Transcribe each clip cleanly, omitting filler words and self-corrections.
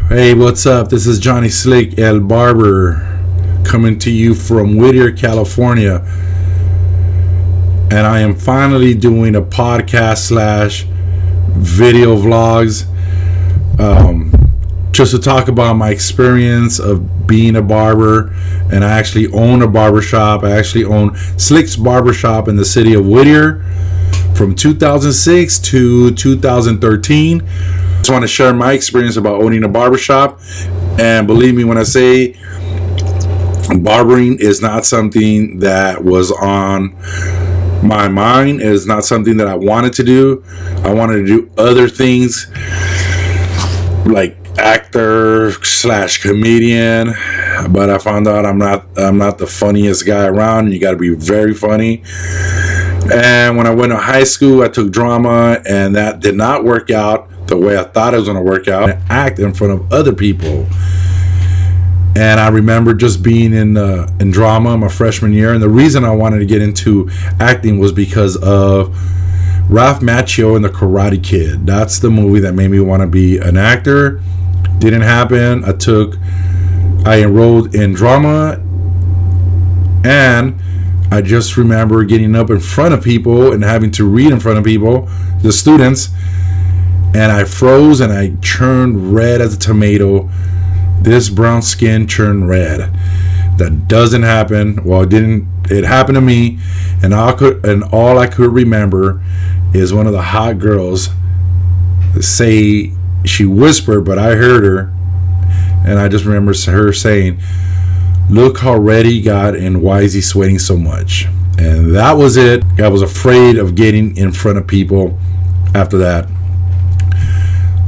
Hey, what's up? This is Johnny Slick EL Barber coming to you from Whittier, California. And I am finally doing a podcast slash video vlogs just to talk about my experience of being a barber. And I actually own a barbershop. I actually own Slick's Barbershop in the city of Whittier from 2006 to 2013. Just want to share my experience about owning a barbershop. And believe me when I say barbering is not something that was on my mind. It is not something that I wanted to do. I wanted to do other things like actor slash comedian, but I found out I'm not the funniest guy around, and you got to be very funny. And when I went to high school, I took drama, and that did not work out the way I thought it was going to work out. I act in front of other people. And I remember just being in drama my freshman year, and the reason I wanted to get into acting was because of Ralph Macchio and the Karate Kid. That's the movie that made me want to be an actor. Didn't happen. I enrolled in drama, and I just remember getting up in front of people and having to read in front of people, the students, and I froze and I turned red as a tomato. This brown skin turned red. That doesn't happen. Well, it didn't. It happened to me, and all I could remember is one of the hot girls say, she whispered, but I heard her, and I just remember her saying, "Look how red he got, and why is he sweating so much?" And that was it. I was afraid of getting in front of people after that.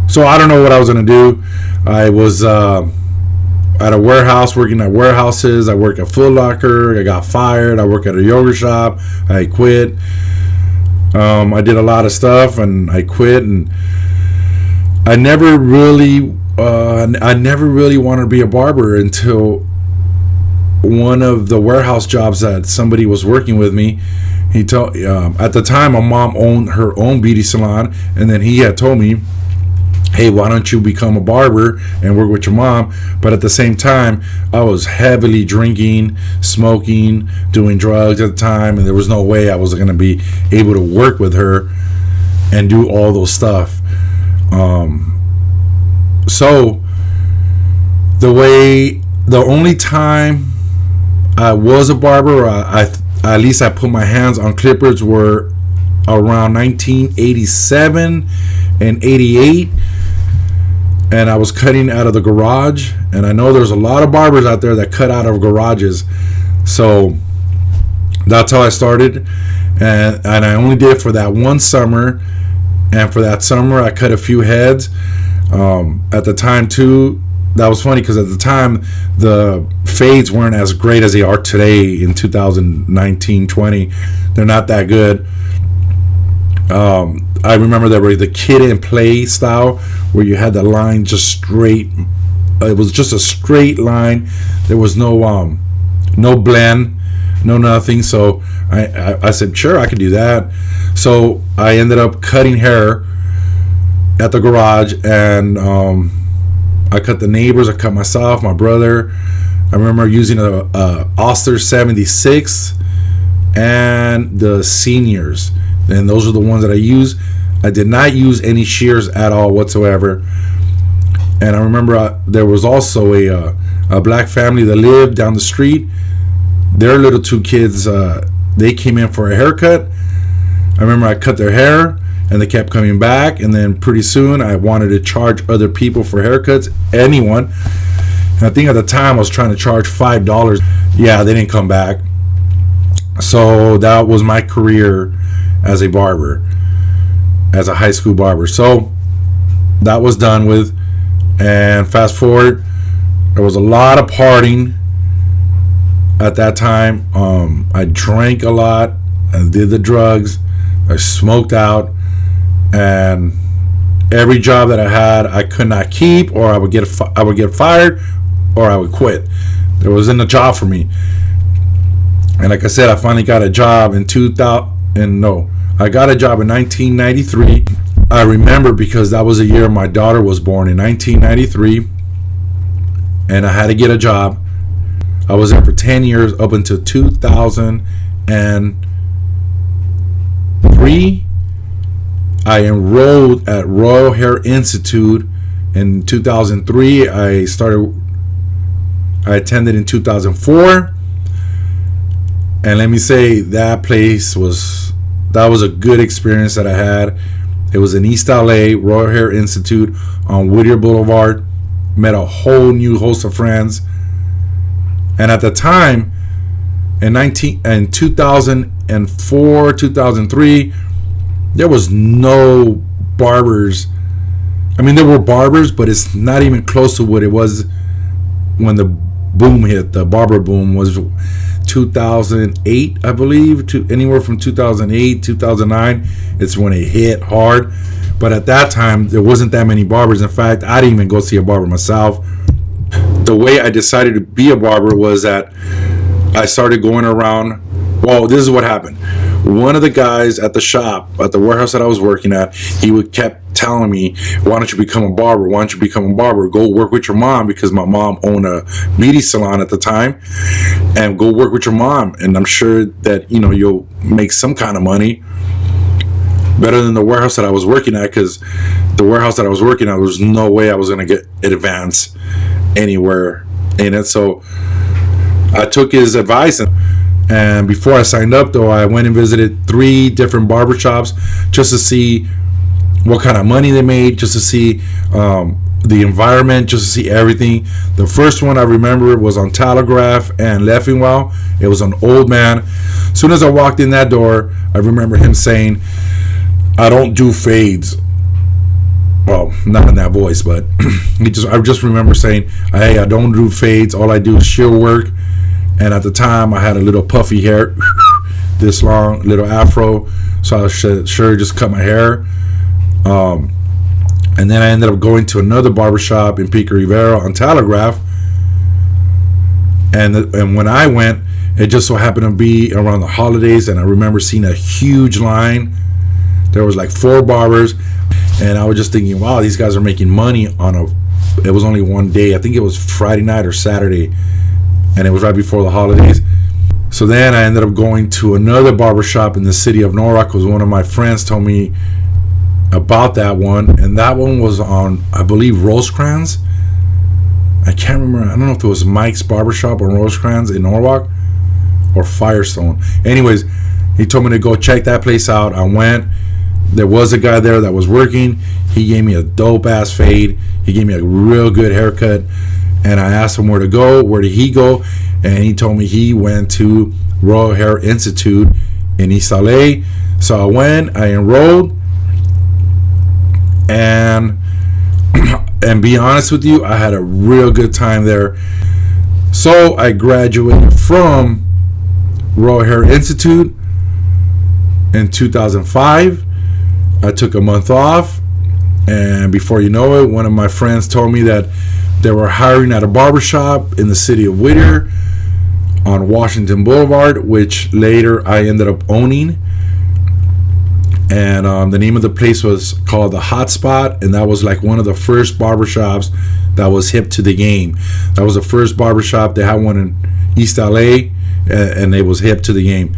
So I don't know what I was going to do. I was at a warehouse, working at warehouses. I worked at Foot Locker. I got fired. I worked at a yogurt shop. I quit. I did a lot of stuff, and I quit. And I never really wanted to be a barber until one of the warehouse jobs that somebody was working with me. He told at the time my mom owned her own beauty salon, and then he had told me, "Hey, why don't you become a barber and work with your mom?" But at the same time, I was heavily drinking, smoking, doing drugs at the time, and there was no way I was going to be able to work with her and do all those stuff. So the only time I was a barber, at least I put my hands on clippers, were around 1987 and 88. And I was cutting out of the garage, and I know there's a lot of barbers out there that cut out of garages. So that's how I started, and I only did it for that one summer. And for that summer, I cut a few heads. At the time too, that was funny because at the time the fades weren't as great as they are today in 2019-20. They're not that good. I remember there were the Kid and Play style where you had the line just straight. It was just a straight line. There was no blend, no nothing. So I said, sure, I could do that. So I ended up cutting hair at the garage, and I cut the neighbors, I cut myself, my brother. I remember using a Oster 76 and the seniors, and those are the ones that I used. I did not use any shears at all whatsoever. And I remember there was also a black family that lived down the street. Their little two kids, they came in for a haircut. I remember I cut their hair, and they kept coming back. And then pretty soon I wanted to charge other people for haircuts, anyone. And I think at the time I was trying to charge $5. Yeah, they didn't come back. So that was my career as a barber, as a high school barber. So that was done with. And fast forward, there was a lot of partying at that time. I drank a lot, I did the drugs, I smoked out, and every job that I had I could not keep, or I would get fired, or I would quit. There wasn't a job for me. And like I said, I finally got a job in 1993. I remember because that was the year my daughter was born, in 1993. and I had to get a job. I was there for 10 years up until 2003. I enrolled at Royal Hair Institute in 2003. I attended in 2004. And let me say, that was a good experience that I had. It was in East LA, Royal Hair Institute on Whittier Boulevard. Met a whole new host of friends. And at the time, in 2004, 2003, there was no barbers. I mean, there were barbers, but it's not even close to what it was when the boom hit. The barber boom was 2008, I believe, to anywhere from 2008, 2009. It's when it hit hard. But at that time, there wasn't that many barbers. In fact, I didn't even go see a barber myself. The way I decided to be a barber was that I started going around. Well, this is what happened. One of the guys at the shop, at the warehouse that I was working at, kept telling me, why don't you become a barber? Why don't you become a barber? Go work with your mom, because my mom owned a beauty salon at the time, and go work with your mom. And I'm sure that, you'll make some kind of money better than the warehouse that I was working at, because the warehouse that I was working at, there was no way I was going to get advanced anywhere in it. So I took his advice, and before I signed up, though, I went and visited 3 different barbershops just to see what kind of money they made, just to see the environment, just to see everything. The first one I remember was on Telegraph and Leffingwell. It was an old man. As soon as I walked in that door, I remember him saying, I don't do fades. Well, not in that voice, but I just remember saying, hey, I don't do fades. All I do is shear work. And at the time, I had a little puffy hair, this long, little afro. So I sure just cut my hair. And then I ended up going to another barbershop in Pico Rivera on Telegraph. And when I went, it just so happened to be around the holidays. And I remember seeing a huge line. There was like 4 barbers. And I was just thinking, wow, these guys are making money it was only one day. I think it was Friday night or Saturday. And it was right before the holidays. So then I ended up going to another barbershop in the city of Norwalk, because one of my friends told me about that one. And that one was on, I believe, Rosecrans. I can't remember. I don't know if it was Mike's Barbershop or Rosecrans in Norwalk or Firestone. Anyways, he told me to go check that place out. I went. There was a guy there that was working. He gave me a dope ass fade. He gave me a real good haircut. And I asked him where to go. Where did he go? And he told me he went to Royal Hair Institute in East LA. So I went, I enrolled, and be honest with you, I had a real good time there. So I graduated from Royal Hair Institute in 2005. I took a month off, and before you know it, one of my friends told me that they were hiring at a barbershop in the city of Whittier on Washington Boulevard, which later I ended up owning. And the name of the place was called the Hot Spot, and that was like one of the first barbershops that was hip to the game. That was the first barbershop. They had one in East LA, and it was hip to the game.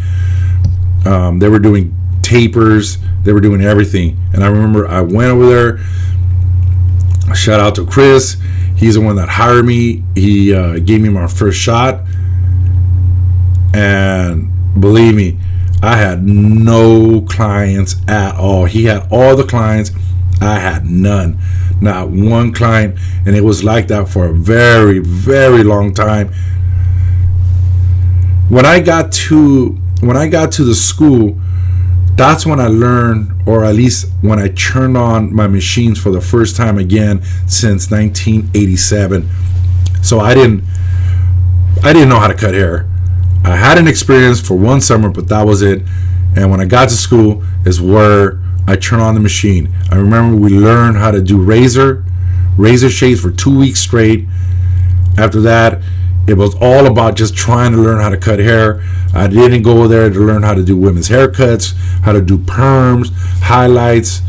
They were doing tapers. They were doing everything. And I remember I went over there. Shout out to Chris. He's the one that hired me. He gave me my first shot. And believe me, I had no clients at all. He had all the clients. I had none. Not one client. And it was like that for a very, very long time. When I got to the school, that's when I learned, or at least when I turned on my machines for the first time again since 1987. So I didn't know how to cut hair. I had an experience for one summer, but that was it. And when I got to school is where I turned on the machine. I remember we learned how to do razor shades for 2 weeks straight. After that, it was all about just trying to learn how to cut hair. I didn't go there to learn how to do women's haircuts, how to do perms, highlights,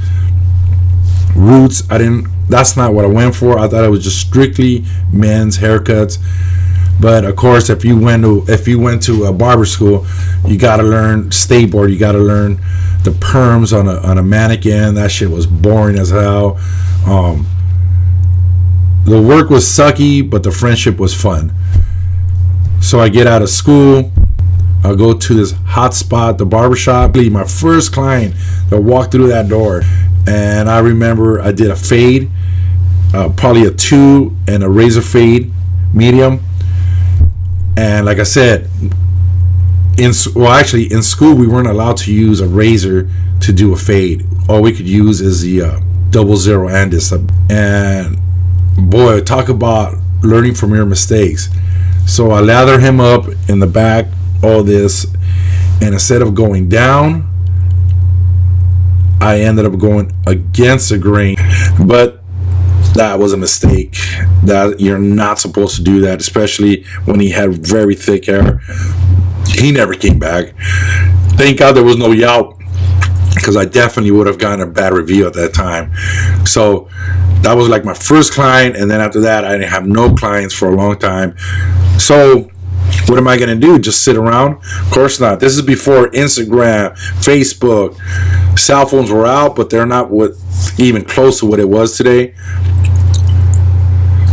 roots. I didn't that's not what I went for. I thought it was just strictly men's haircuts. But of course, if you went to a barber school, you got to learn skateboard. You got to learn the perms on a mannequin. That shit was boring as hell. The work was sucky, but the friendship was fun. So I get out of school. I'll go to this hot spot, the barbershop. My first client that walked through that door, and I remember I did a fade, probably a 2 and a razor fade, medium. And like I said, in school we weren't allowed to use a razor to do a fade. All we could use is the 00 Andis. And boy, talk about learning from your mistakes. So I lather him up in the back, all this, and instead of going down, I ended up going against the grain. But that was a mistake. That you're not supposed to do that, especially when he had very thick hair. He never came back. Thank God there was no Yelp, because I definitely would have gotten a bad review at that time. So that was like my first client, and then after that I didn't have no clients for a long time. So what am I going to do? Just sit around? Of course not. This is before Instagram, Facebook. Cell phones were out, but they're not even close to what it was today.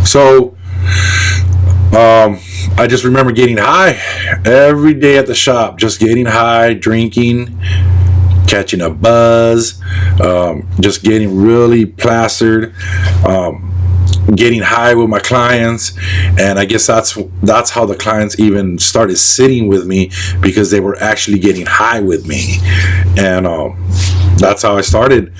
So I just remember getting high every day at the shop, just getting high, drinking, catching a buzz, just getting really plastered, getting high with my clients. And I guess that's how the clients even started sitting with me, because they were actually getting high with me. And that's how I started.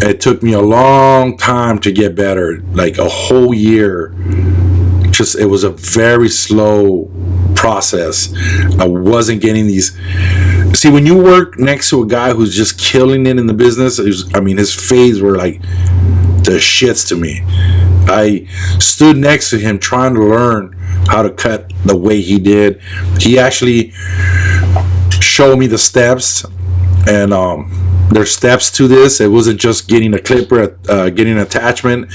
It took me a long time to get better, like a whole year. It was a very slow process. I wasn't getting these. See, when you work next to a guy who's just killing it in the business, his fades were like the shits to me. I stood next to him trying to learn how to cut the way he did. He actually showed me the steps, and there's steps to this. It wasn't just getting a clipper, getting an attachment,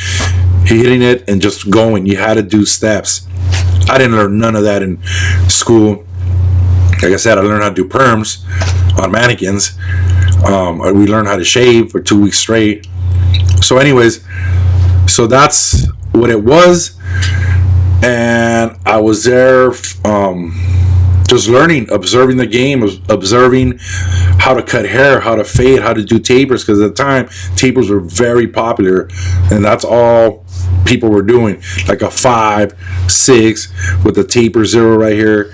hitting it, and just going. You had to do steps. I didn't learn none of that in school. Like I said, I learned how to do perms on mannequins. We learned how to shave for 2 weeks straight. So anyways, so that's what it was. And I was there just learning, observing the game, observing how to cut hair, how to fade, how to do tapers, because at the time tapers were very popular, and that's all people were doing, like a 5, 6 with the taper 0 right here,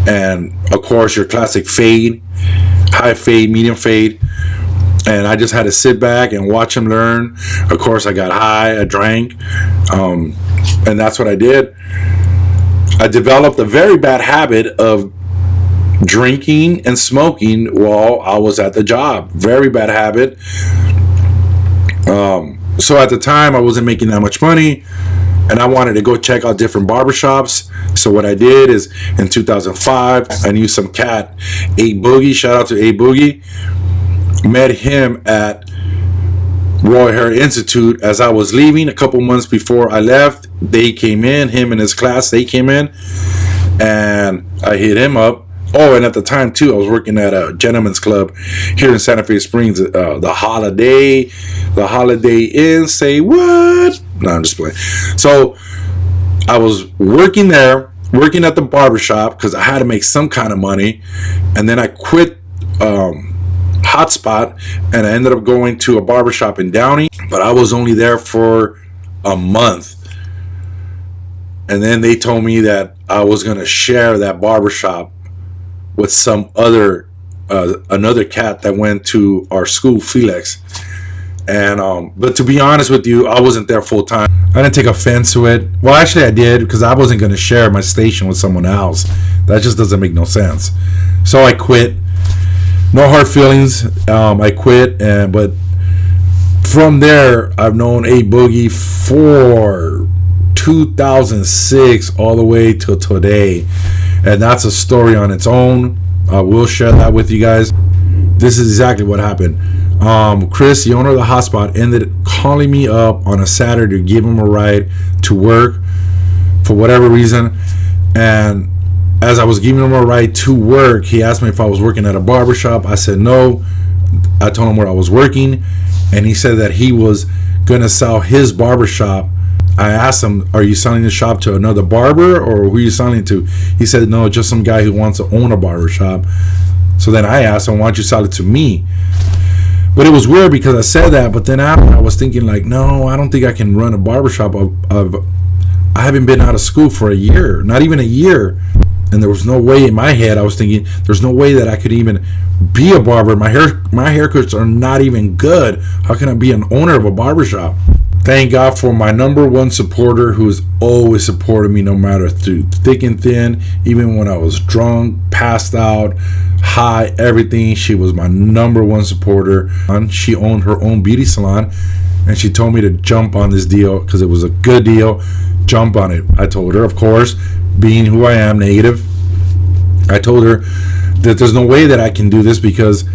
and of course your classic fade, high fade, medium fade. And I just had to sit back and watch him learn. Of course I got high, I drank, and that's what I did. I developed a very bad habit of drinking and smoking while I was at the job. Very bad habit. So at the time I wasn't making that much money, and I wanted to go check out different barbershops. So what I did is, in 2005, I knew some cat, A Boogie. Shout out to A Boogie. Met him at Royal Hair Institute as I was leaving. A couple months before I left, they came in, him and his class, they came in, and I hit him up. Oh, and at the time too, I was working at a gentleman's club here in Santa Fe Springs, the Holiday Inn. Say what? No, I'm just playing. So I was working there, working at the barbershop, because I had to make some kind of money, and then I quit Hotspot, and I ended up going to a barbershop in Downey, but I was only there for a month. And then they told me that I was going to share that barbershop with some other another cat that went to our school, Felix. And but to be honest with you, I wasn't there full time. I didn't take offense to it. Well, actually I did, because I wasn't going to share my station with someone else. That just doesn't make no sense. So I quit. No hard feelings. I quit, but from there I've known A Boogie for 2006 all the way till today, and that's a story on its own. I will share that with you guys. This is exactly what happened. Chris, the owner of the hotspot, ended up calling me up on a Saturday to give him a ride to work for whatever reason. And as I was giving him a ride to work, he asked me if I was working at a barbershop. I said no. I told him where I was working, and he said that he was going to sell his barbershop. I asked him, are you selling the shop to another barber, or who are you selling to? He said, no, just some guy who wants to own a barbershop. So then I asked him, why don't you sell it to me? But it was weird because I said that, but then after I was thinking like, no, I don't think I can run a barbershop. I haven't been out of school for a year, not even a year. And there was no way in my head, I was thinking, there's no way that I could even be a barber. My haircuts are not even good. How can I be an owner of a barbershop? Thank God for my number one supporter, who's always supported me no matter through thick and thin, even when I was drunk, passed out, high, everything. She was my number one supporter. She owned her own beauty salon, and she told me to jump on this deal because it was a good deal. Jump on it. I told her, of course, being who I am, negative, I told her that there's no way that I can do this because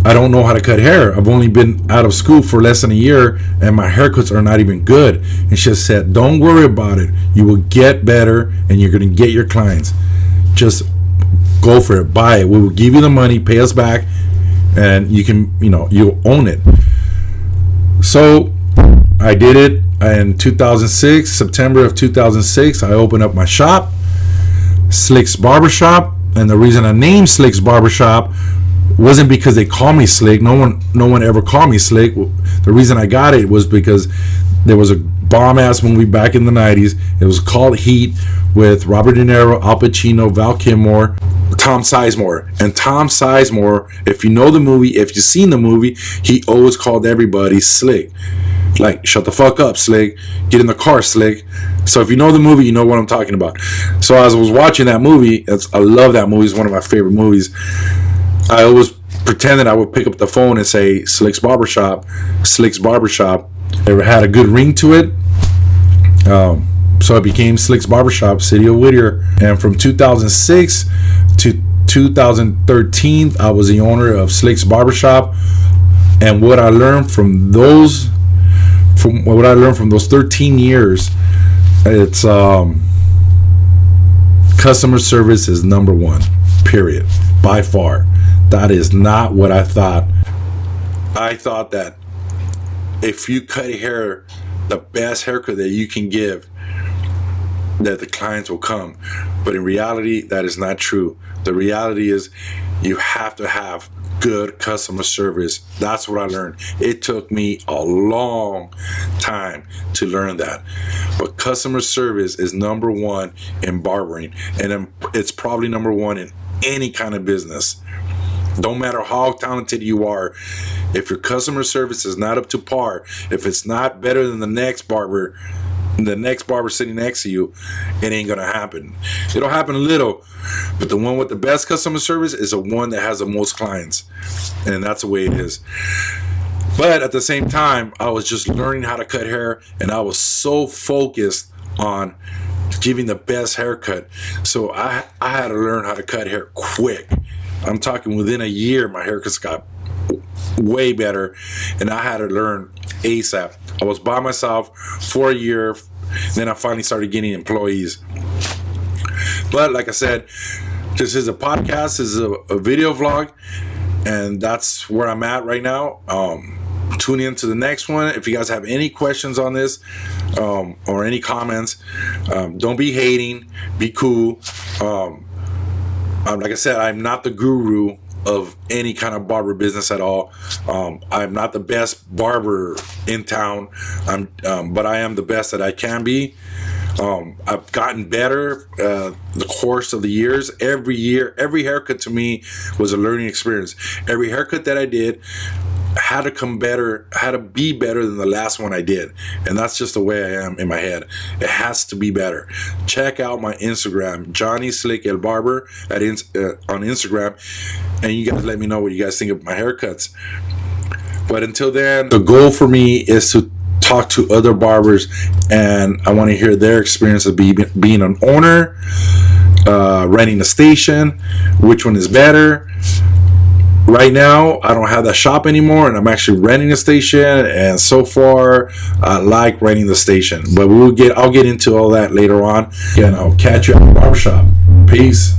I don't know how to cut hair. I've only been out of school for less than a year, and my haircuts are not even good. And she said, don't worry about it. You will get better, and you're going to get your clients. Just go for it. Buy it. We will give you the money, pay us back, and you can, you'll own it. So I did it in 2006, September of 2006. I opened up my shop, Slick's Barbershop. And the reason I named Slick's Barbershop wasn't because they call me Slick. No one ever called me Slick. The reason I got it was because there was a bomb ass movie back in the 90s. It was called Heat, with Robert De Niro, Al Pacino, Val Kilmer, Tom Sizemore. And Tom Sizemore, if you know the movie, if you've seen the movie, he always called everybody Slick. Like, shut the fuck up, Slick. Get in the car, Slick. So if you know the movie, you know what I'm talking about. So as I was watching that movie, I love that movie. It's one of my favorite movies. I always pretended I would pick up the phone and say Slick's Barbershop, Slick's Barbershop. It had a good ring to it. So it became Slick's Barbershop, City of Whittier. And from 2006 to 2013, I was the owner of Slick's Barbershop. And what I learned from those 13 years, it's customer service is number one, period, by far. That is not what I thought. I thought that if you cut hair, the best haircut that you can give, that the clients will come. But in reality, that is not true. The reality is you have to have good customer service. That's what I learned. It took me a long time to learn that. But customer service is number one in barbering, and it's probably number one in any kind of business. Don't matter how talented you are, if your customer service is not up to par, if it's not better than the next barber sitting next to you, it ain't gonna happen. It'll happen a little, but the one with the best customer service is the one that has the most clients, and that's the way it is. But at the same time, I was just learning how to cut hair, and I was so focused on giving the best haircut. So I had to learn how to cut hair quick. I'm talking within a year, my haircuts got way better, and I had to learn ASAP. I was by myself for a year, then I finally started getting employees. But like I said, this is a podcast, this is a video vlog, and that's where I'm at right now. Tune in to the next one. If you guys have any questions on this or any comments, don't be hating, be cool. Like I said, I'm not the guru of any kind of barber business at all. I'm not the best barber in town, but I am the best that I can be. I've gotten better the course of the years. Every year, every haircut to me was a learning experience. Every haircut that I did had to be better than the last one I did, and that's just the way I am in my head. It has to be better. Check out my Instagram, Johnny Slick El Barber on Instagram, and you guys let me know what you guys think of my haircuts. But until then, the goal for me is to talk to other barbers, and I want to hear their experience of being an owner, renting a station, which one is better. right now I don't have that shop anymore, and I'm actually renting a station. And so far, I like renting the station. But I'll get into all that later on. And I'll catch you at the barbershop. Peace.